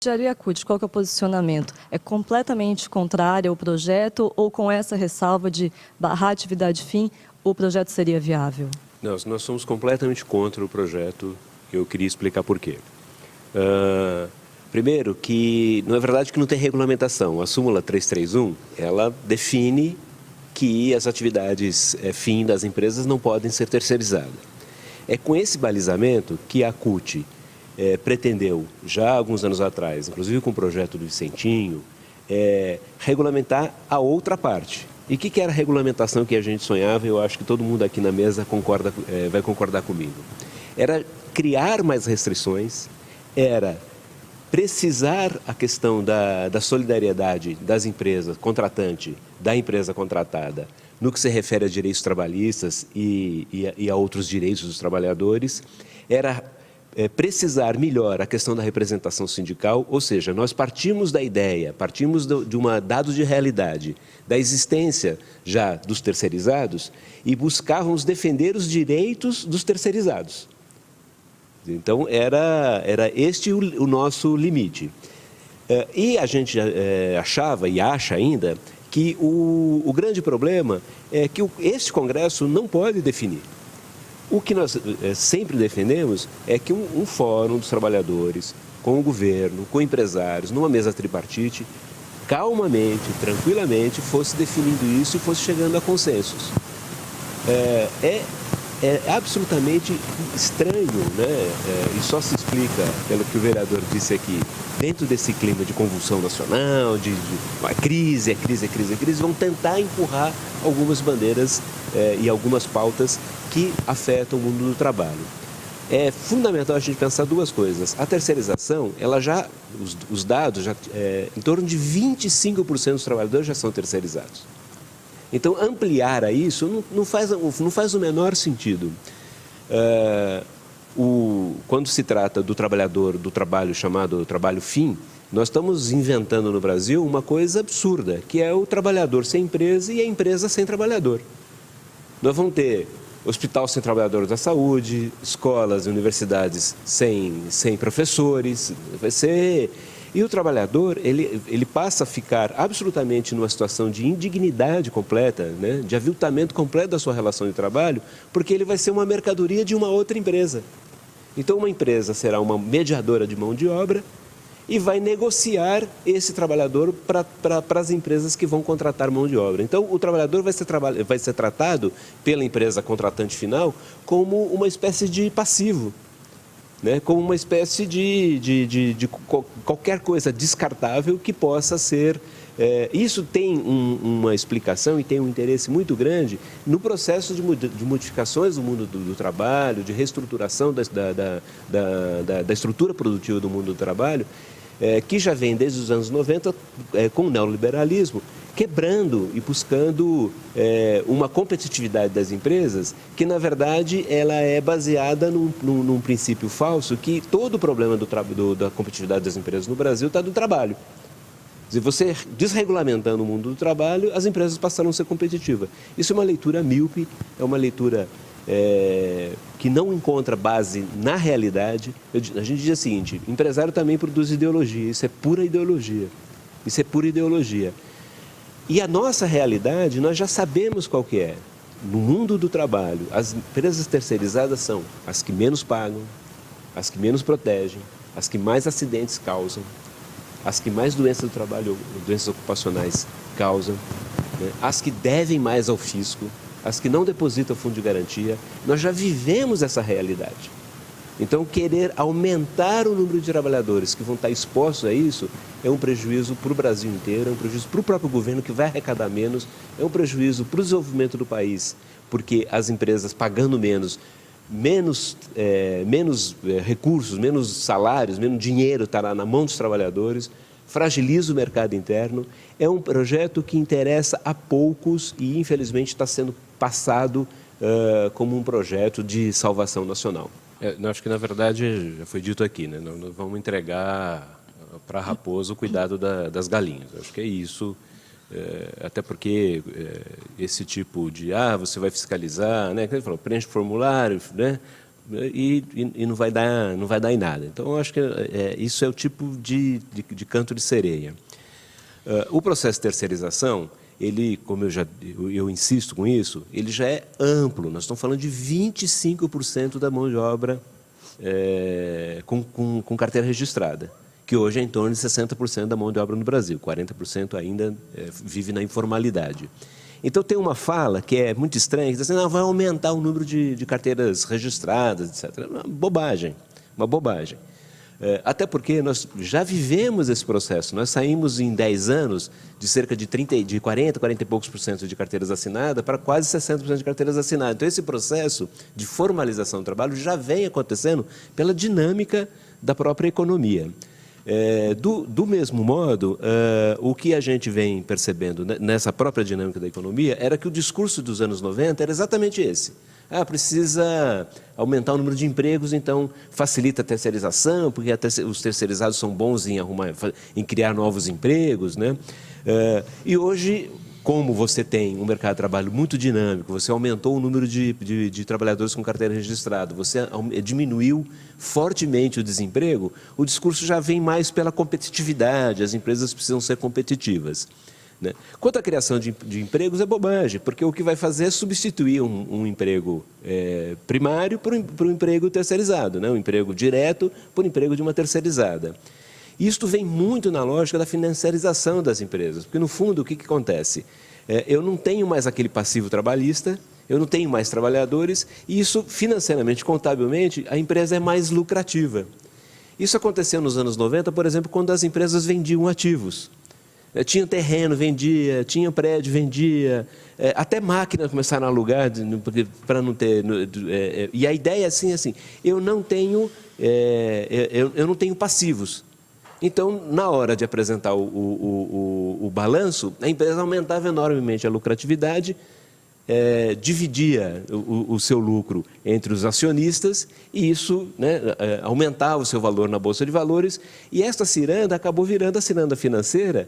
De Ariacute, qual que é o posicionamento? É completamente contrário ao projeto ou com essa ressalva de barrar a atividade fim, o projeto seria viável? Nós somos completamente contra o projeto. Eu queria explicar por quê. Primeiro, que não é verdade que não tem regulamentação. A súmula 331, ela define que as atividades fim das empresas não podem ser terceirizadas. É com esse balizamento que a CUT pretendeu, já há alguns anos atrás, inclusive com o projeto do Vicentinho, regulamentar a outra parte. E o que era a regulamentação que a gente sonhava? Eu acho que todo mundo aqui na mesa vai concordar comigo. Era criar mais restrições, era precisar a questão da solidariedade das empresas, contratante, da empresa contratada, no que se refere a direitos trabalhistas e a outros direitos dos trabalhadores, era precisar melhor a questão da representação sindical, ou seja, nós partimos da ideia, partimos de dado de realidade, da existência já dos terceirizados e buscávamos defender os direitos dos terceirizados. Então, era este o nosso limite. E a gente achava e acha ainda que o grande problema é que este Congresso não pode definir. O que nós sempre defendemos é que um fórum dos trabalhadores, com o governo, com empresários, numa mesa tripartite, calmamente, tranquilamente, fosse definindo isso e fosse chegando a consensos. É absolutamente estranho, né? E só se explica, pelo que o vereador disse aqui, dentro desse clima de convulsão nacional, de crise, vão tentar empurrar algumas bandeiras e algumas pautas que afetam o mundo do trabalho. É fundamental a gente pensar duas coisas. A terceirização, os dados, em torno de 25% dos trabalhadores já são terceirizados. Então, ampliar a isso não faz o menor sentido. Quando se trata do trabalhador, do trabalho chamado trabalho fim, nós estamos inventando no Brasil uma coisa absurda, que é o trabalhador sem empresa e a empresa sem trabalhador. Nós vamos ter hospital sem trabalhadores da saúde, escolas e universidades sem professores, vai ser... E o trabalhador, ele passa a ficar absolutamente numa situação de indignidade completa, né, de aviltamento completo da sua relação de trabalho, porque ele vai ser uma mercadoria de uma outra empresa. Então, uma empresa será uma mediadora de mão de obra e vai negociar esse trabalhador para as empresas que vão contratar mão de obra. Então, o trabalhador vai ser tratado pela empresa contratante final como uma espécie de passivo, né, como uma espécie de qualquer coisa descartável que possa ser... isso tem uma explicação e tem um interesse muito grande no processo de modificações do mundo do trabalho, de reestruturação da estrutura produtiva do mundo do trabalho, que já vem desde os anos 90 com o neoliberalismo, quebrando e buscando uma competitividade das empresas que, na verdade, ela é baseada num princípio falso, que todo o problema da competitividade das empresas no Brasil está do trabalho. Se você desregulamentando o mundo do trabalho, as empresas passaram a ser competitivas. Isso é uma leitura míope, é uma leitura que não encontra base na realidade. A gente diz o seguinte: empresário também produz ideologia, isso é pura ideologia. Isso é pura ideologia. E a nossa realidade, nós já sabemos qual que é. No mundo do trabalho, as empresas terceirizadas são as que menos pagam, as que menos protegem, as que mais acidentes causam, as que mais doenças do trabalho, doenças ocupacionais causam, né? As que devem mais ao fisco, as que não depositam fundo de garantia. Nós já vivemos essa realidade. Então, querer aumentar o número de trabalhadores que vão estar expostos a isso é um prejuízo para o Brasil inteiro, é um prejuízo para o próprio governo, que vai arrecadar menos, é um prejuízo para o desenvolvimento do país, porque as empresas pagando menos recursos, menos salários, menos dinheiro estará na mão dos trabalhadores, fragiliza o mercado interno. É um projeto que interessa a poucos e, infelizmente, está sendo passado como um projeto de salvação nacional. Acho que, na verdade, já foi dito aqui, né? Nós vamos entregar para a raposa o cuidado das galinhas. Acho que é isso, até porque esse tipo de, você vai fiscalizar, né? Ele falou, preenche o formulário, né? e não vai dar em nada. Então, eu acho que isso é o tipo de canto de sereia. O processo de terceirização, ele, como eu insisto com isso, ele já é amplo. Nós estamos falando de 25% da mão de obra com carteira registrada, que hoje é em torno de 60% da mão de obra no Brasil, 40% ainda vive na informalidade. Então, tem uma fala que é muito estranha, que diz assim, não, vai aumentar o número de carteiras registradas, etc. Uma bobagem. Até porque nós já vivemos esse processo. Nós saímos em 10 anos de cerca de 40 e poucos por cento de carteiras assinadas para quase 60% de carteiras assinadas. Então, esse processo de formalização do trabalho já vem acontecendo pela dinâmica da própria economia. Do mesmo modo, o que a gente vem percebendo nessa própria dinâmica da economia era que o discurso dos anos 90 era exatamente esse. Precisa aumentar o número de empregos, então facilita a terceirização, porque os terceirizados são bons em criar novos empregos, né? E hoje, como você tem um mercado de trabalho muito dinâmico, você aumentou o número de trabalhadores com carteira registrada, você diminuiu fortemente o desemprego, o discurso já vem mais pela competitividade, as empresas precisam ser competitivas. Né? Quanto à criação de empregos, é bobagem, porque o que vai fazer é substituir um emprego primário por um emprego terceirizado, né? Um emprego direto por emprego de uma terceirizada. Isto vem muito na lógica da financiarização das empresas, porque, no fundo, o que acontece? Eu não tenho mais aquele passivo trabalhista, eu não tenho mais trabalhadores, e isso, financeiramente, contabilmente, a empresa é mais lucrativa. Isso aconteceu nos anos 90, por exemplo, quando as empresas vendiam ativos. Tinha terreno, vendia, tinha prédio, vendia, até máquinas começaram a alugar, para não ter... E a ideia é assim, eu não tenho passivos. Então, na hora de apresentar o balanço, a empresa aumentava enormemente a lucratividade, dividia o seu lucro entre os acionistas e isso, né, aumentava o seu valor na Bolsa de Valores. E esta ciranda acabou virando a ciranda financeira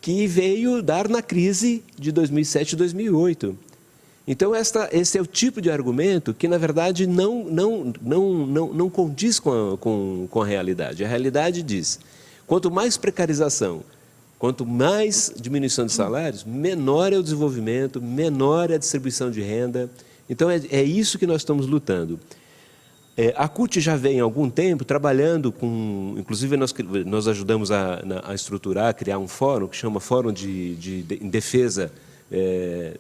que veio dar na crise de 2007 e 2008. Então, esse é o tipo de argumento que, na verdade, não condiz com a realidade. A realidade diz, quanto mais precarização, quanto mais diminuição de salários, menor é o desenvolvimento, menor é a distribuição de renda. Então, é isso que nós estamos lutando. A CUT já vem há algum tempo trabalhando com... Inclusive, nós ajudamos a estruturar, a criar um fórum que chama Fórum em Defesa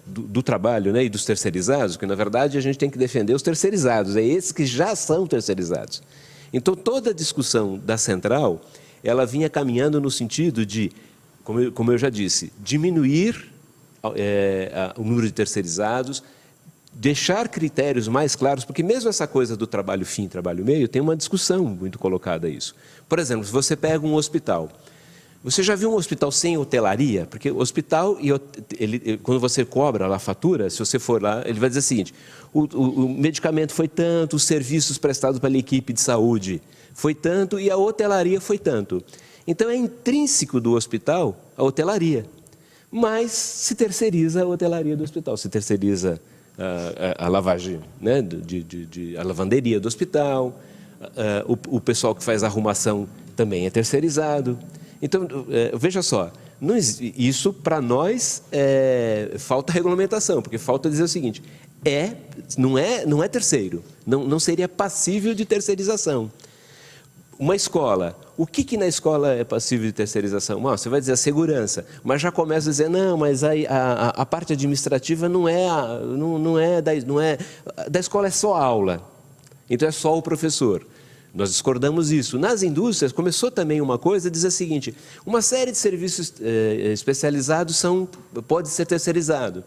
do Trabalho, né, e dos terceirizados, que, na verdade, a gente tem que defender os terceirizados, esses que já são terceirizados. Então, toda a discussão da central, ela vinha caminhando no sentido de, como eu já disse, diminuir o número de terceirizados, deixar critérios mais claros, porque mesmo essa coisa do trabalho fim, trabalho meio, tem uma discussão muito colocada a isso. Por exemplo, se você pega um hospital, você já viu um hospital sem hotelaria? Porque o hospital, quando você cobra lá a fatura, se você for lá, ele vai dizer o seguinte, o medicamento foi tanto, os serviços prestados pela equipe de saúde foi tanto e a hotelaria foi tanto. Então, é intrínseco do hospital a hotelaria, mas se terceiriza a hotelaria do hospital, se terceiriza a lavagem, né, a lavanderia do hospital, o pessoal que faz a arrumação também é terceirizado. Então, veja só, isso para nós falta regulamentação, porque falta dizer o seguinte, não é terceiro, não seria passível de terceirização. Uma escola, o que na escola é passível de terceirização? Você vai dizer a segurança, mas já começa a dizer, não, mas a parte administrativa não é da escola, é só aula, então é só o professor. Nós discordamos disso. Nas indústrias começou também uma coisa, diz o seguinte, uma série de serviços especializados pode ser terceirizado.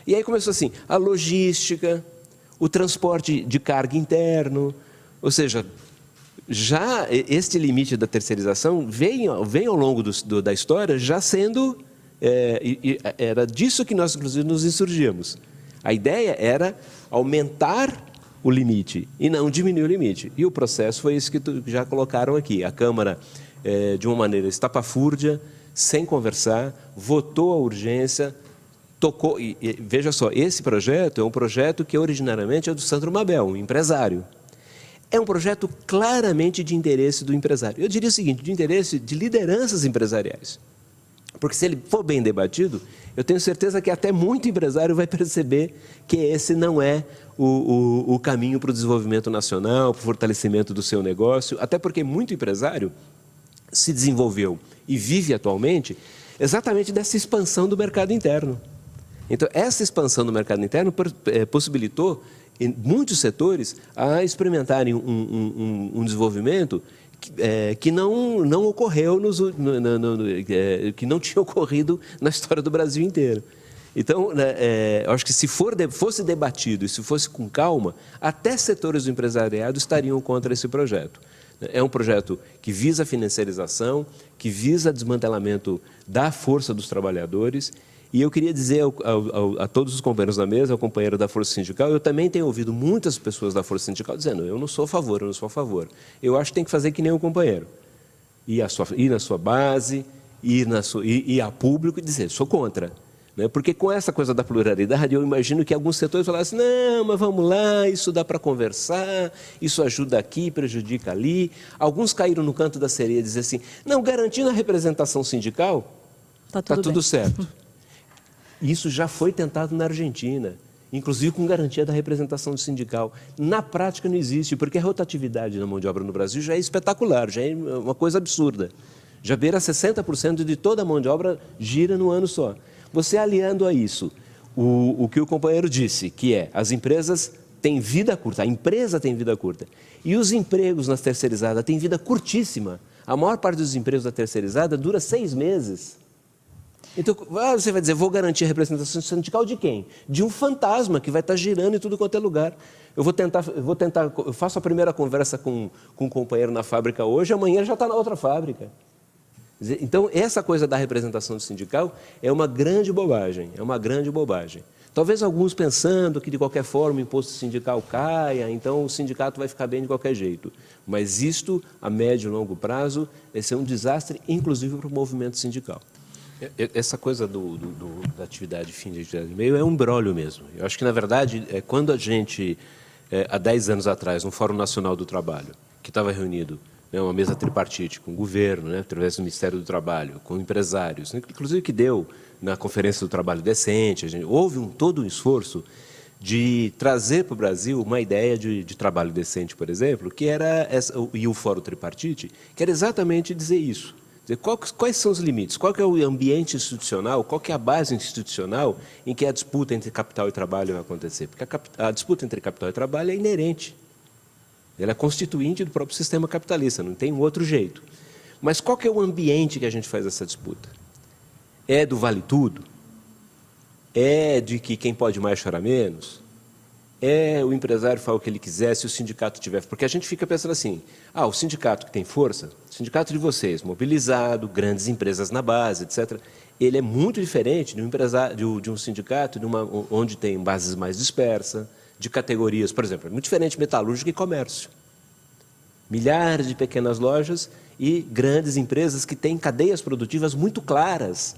E aí começou assim, a logística, o transporte de carga interno, ou seja, já este limite da terceirização vem ao longo da história já sendo... era disso que nós, inclusive, nos insurgíamos. A ideia era aumentar o limite e não diminuir o limite. E o processo foi isso que já colocaram aqui. A Câmara, de uma maneira estapafúrdia, sem conversar, votou a urgência, tocou... veja só, esse projeto é um projeto que originariamente é do Sandro Mabel, um empresário. é um projeto claramente de interesse do empresário. Eu diria o seguinte, de interesse de lideranças empresariais. Porque se ele for bem debatido, eu tenho certeza que até muito empresário vai perceber que esse não é o caminho para o desenvolvimento nacional, para o fortalecimento do seu negócio, até porque muito empresário se desenvolveu e vive atualmente exatamente dessa expansão do mercado interno. Então, essa expansão do mercado interno possibilitou, em muitos setores, a experimentarem um desenvolvimento que não ocorreu, que não tinha ocorrido na história do Brasil inteiro. Então, eu acho que se fosse debatido e se fosse com calma, até setores do empresariado estariam contra esse projeto. É um projeto que visa a financiarização, que visa desmantelamento da força dos trabalhadores. E eu queria dizer a todos os companheiros da mesa, ao companheiro da Força Sindical, eu também tenho ouvido muitas pessoas da Força Sindical dizendo, eu não sou a favor, eu não sou a favor. Eu acho que tem que fazer que nem o companheiro. Ir na sua base, ir a público e dizer, sou contra. Porque com essa coisa da pluralidade, eu imagino que alguns setores falassem, não, mas vamos lá, isso dá para conversar, isso ajuda aqui, prejudica ali. Alguns caíram no canto da sereia e dizer assim, não, garantindo a representação sindical, está tudo certo. Isso já foi tentado na Argentina, inclusive com garantia da representação sindical. Na prática não existe, porque a rotatividade na mão de obra no Brasil já é espetacular, já é uma coisa absurda. Já beira 60% de toda a mão de obra gira no ano só. Você aliando a isso o que o companheiro disse, que é as empresas têm vida curta, a empresa tem vida curta, e os empregos nas terceirizadas têm vida curtíssima. A maior parte dos empregos da terceirizada dura 6 meses. Então, você vai dizer, vou garantir a representação sindical de quem? De um fantasma que vai estar girando em tudo quanto é lugar. Eu faço a primeira conversa com um companheiro na fábrica hoje, amanhã já está na outra fábrica. Então, essa coisa da representação sindical é uma grande bobagem, Talvez alguns pensando que, de qualquer forma, o imposto sindical caia, então o sindicato vai ficar bem de qualquer jeito. Mas isto, a médio e longo prazo, vai ser um desastre, inclusive para o movimento sindical. Essa coisa da atividade fim de atividade meio é um imbróglio mesmo. Eu acho que, na verdade, quando a gente, há 10 anos atrás, no Fórum Nacional do Trabalho, que estava reunido, uma mesa tripartite com o governo, através do Ministério do Trabalho, com empresários, inclusive que deu na Conferência do Trabalho Decente, houve todo um esforço de trazer para o Brasil uma ideia de trabalho decente, por exemplo, e o Fórum Tripartite, que era exatamente dizer isso. Dizer, quais são os limites? Qual que é o ambiente institucional? Qual que é a base institucional em que a disputa entre capital e trabalho vai acontecer? Porque a disputa entre capital e trabalho é inerente. Ela é constituinte do próprio sistema capitalista, não tem um outro jeito. Mas qual que é o ambiente que a gente faz essa disputa? É do vale tudo? É de que quem pode mais chora menos? É o empresário fala o que ele quiser se o sindicato tiver... Porque a gente fica pensando assim, o sindicato que tem força, o sindicato de vocês, mobilizado, grandes empresas na base, etc., ele é muito diferente de um sindicato onde tem bases mais dispersas, de categorias, por exemplo, é muito diferente metalúrgica e comércio. Milhares de pequenas lojas e grandes empresas que têm cadeias produtivas muito claras.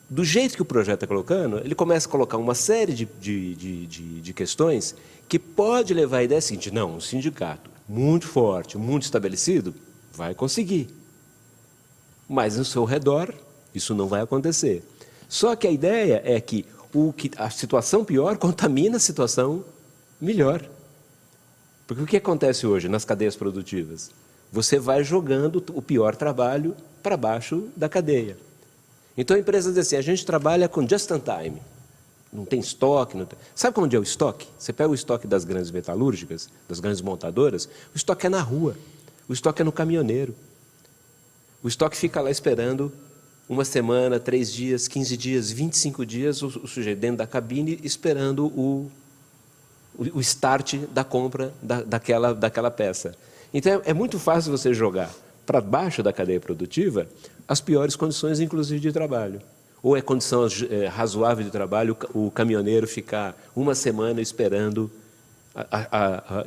Do jeito que o projeto está colocando, ele começa a colocar uma série de questões que pode levar a ideia seguinte, não, um sindicato muito forte, muito estabelecido, vai conseguir. Mas no seu redor, isso não vai acontecer. Só que a ideia é que a situação pior contamina a situação melhor. Porque o que acontece hoje nas cadeias produtivas? Você vai jogando o pior trabalho para baixo da cadeia. Então a empresa diz assim, a gente trabalha com just in time. Não tem estoque. Sabe onde é o estoque? Você pega o estoque das grandes metalúrgicas, das grandes montadoras, o estoque é na rua, o estoque é no caminhoneiro. O estoque fica lá esperando 1 semana, 3 dias, 15 dias, 25 dias, o sujeito dentro da cabine esperando o start da compra daquela peça. Então, é muito fácil você jogar para baixo da cadeia produtiva as piores condições, inclusive, de trabalho. Ou é condição razoável de trabalho o caminhoneiro ficar 1 semana esperando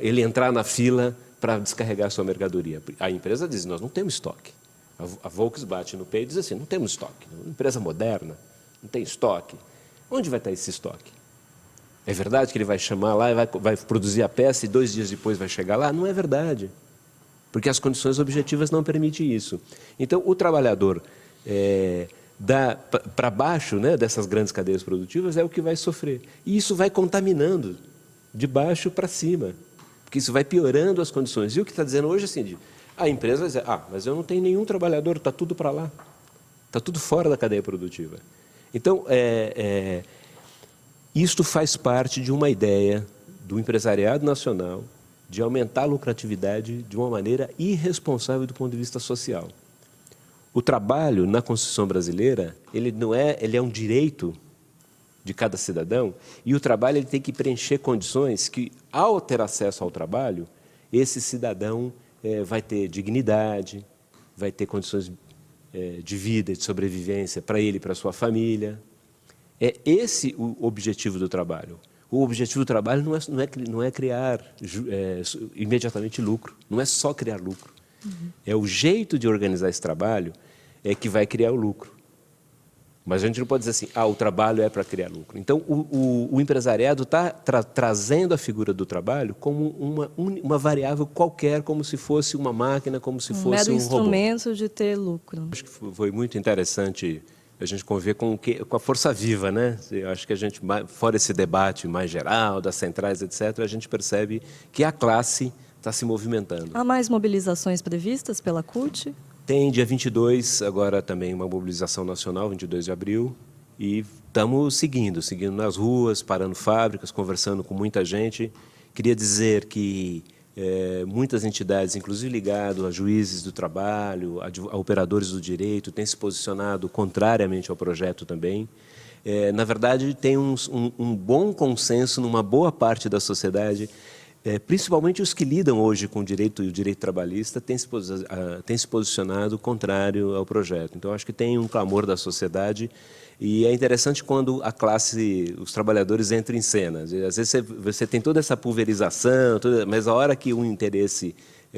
ele entrar na fila para descarregar a sua mercadoria. A empresa diz, nós não temos estoque. A Volkswagen bate no peito e diz assim, não temos estoque. Uma empresa moderna, não tem estoque. Onde vai estar esse estoque? É verdade que ele vai chamar lá e vai produzir a peça e 2 dias depois vai chegar lá? Não é verdade, porque as condições objetivas não permitem isso. Então, o trabalhador para baixo, né, dessas grandes cadeias produtivas é o que vai sofrer. E isso vai contaminando de baixo para cima, porque isso vai piorando as condições. E o que está dizendo hoje, assim, a empresa vai dizer, mas eu não tenho nenhum trabalhador, está tudo para lá, está tudo fora da cadeia produtiva. Então, isto faz parte de uma ideia do empresariado nacional de aumentar a lucratividade de uma maneira irresponsável do ponto de vista social. O trabalho, na Constituição brasileira, ele é um direito de cada cidadão, e o trabalho ele tem que preencher condições que, ao ter acesso ao trabalho, esse cidadão vai ter dignidade, vai ter condições de vida, de sobrevivência para ele e para a sua família. É esse o objetivo do trabalho. O objetivo do trabalho não é criar imediatamente lucro, não é só criar lucro. É o jeito de organizar esse trabalho que vai criar o lucro. Mas a gente não pode dizer assim, o trabalho é para criar lucro. Então, o empresariado está trazendo a figura do trabalho como uma variável qualquer, como se fosse uma máquina, como se fosse um robô. Instrumento de ter lucro. Acho que foi muito interessante a gente conviver com a força viva, né? Eu acho que a gente, fora esse debate mais geral, das centrais, etc., a gente percebe que a classe está se movimentando. Há mais mobilizações previstas pela CUT? Tem dia 22, agora também uma mobilização nacional, 22 de abril, e estamos seguindo nas ruas, parando fábricas, conversando com muita gente. Queria dizer que muitas entidades, inclusive ligadas a juízes do trabalho, a operadores do direito, têm se posicionado contrariamente ao projeto também. Na verdade, tem um bom consenso numa boa parte da sociedade, principalmente os que lidam hoje com o direito e o direito trabalhista, têm se posicionado contrário ao projeto. Então, acho que tem um clamor da sociedade e é interessante quando a classe, os trabalhadores entram em cena. Às vezes você tem toda essa pulverização, mas a hora que o interesse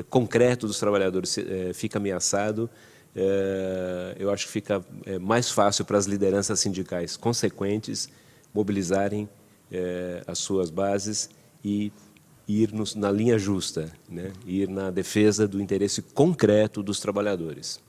concreto dos trabalhadores fica ameaçado, eu acho que fica mais fácil para as lideranças sindicais consequentes mobilizarem as suas bases e ir na linha justa, né? Ir na defesa do interesse concreto dos trabalhadores.